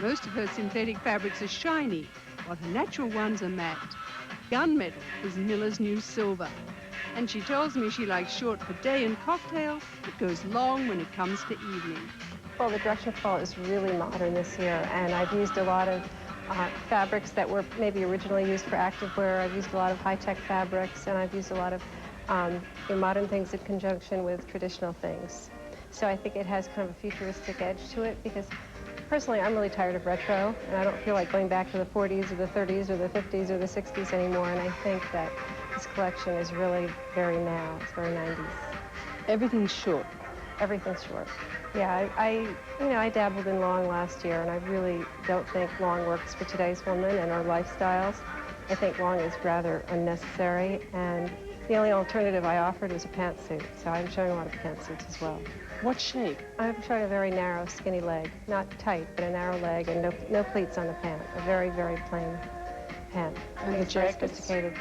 Most of her synthetic fabrics are shiny, while her natural ones are matte. Gunmetal is Miller's new silver. And she tells me she likes short for day and cocktail, but goes long when it comes to evening. Well, the direction of fall is really modern this year, and I've used a lot of fabrics that were maybe originally used for activewear. I've used a lot of high-tech fabrics, and I've used a lot of modern things in conjunction with traditional things. So I think it has kind of a futuristic edge to it because personally I'm really tired of retro, and I don't feel like going back to the 40s or the 30s or the 50s or the 60s anymore, and I think that this collection is really very now. It's very 90s. Everything's short. Everything's short. Yeah, I dabbled in long last year, and I really don't think long works for today's woman and our lifestyles. I think long is rather unnecessary, and the only alternative I offered was a pantsuit, so I'm showing a lot of pantsuits as well. What shape? I'm showing a very narrow, skinny leg. Not tight, but a narrow leg, and no pleats on the pant. A very, very plain pant. And the jackets? Sophisticated.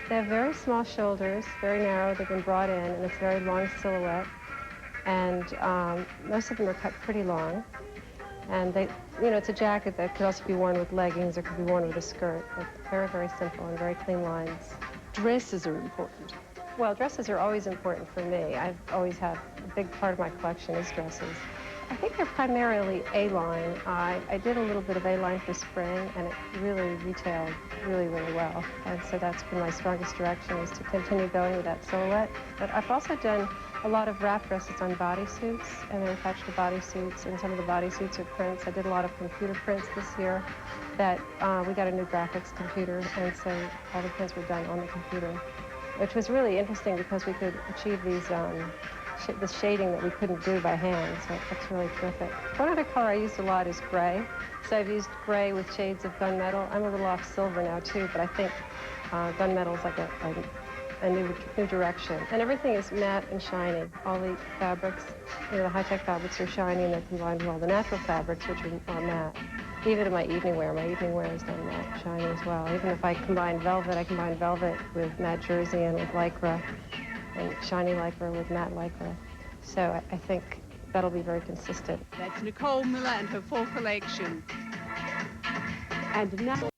They have very small shoulders, very narrow. They've been brought in, and it's a very long silhouette. And most of them are cut pretty long. And it's a jacket that could also be worn with leggings or could be worn with a skirt. But very, very simple and very clean lines. Dresses are important. Well, dresses are always important for me. I've always had a big part of my collection is dresses. I think they're primarily A-line. I did a little bit of A-line for spring, and it really retailed really, really well. And so that's been my strongest direction, is to continue going with that silhouette. But I've also done a lot of wrap dresses on bodysuits, and they're attached to bodysuits, and some of the bodysuits are prints. I did a lot of computer prints this year that we got a new graphics computer, and so all the prints were done on the computer, which was really interesting because we could achieve these the shading that we couldn't do by hand, so that's really terrific. One other color I used a lot is gray. So I've used gray with shades of gunmetal. I'm a little off silver now too, but I think gunmetal is like a new direction. And everything is matte and shiny. All the fabrics, the high-tech fabrics are shiny, and they're combined with all the natural fabrics, which are matte. Even in my evening wear is done matte, shiny as well. Even if I combine velvet with matte jersey and with lycra, and shiny lycra with matte lycra. So I think that'll be very consistent. That's Nicole Miller and her fall collection. And now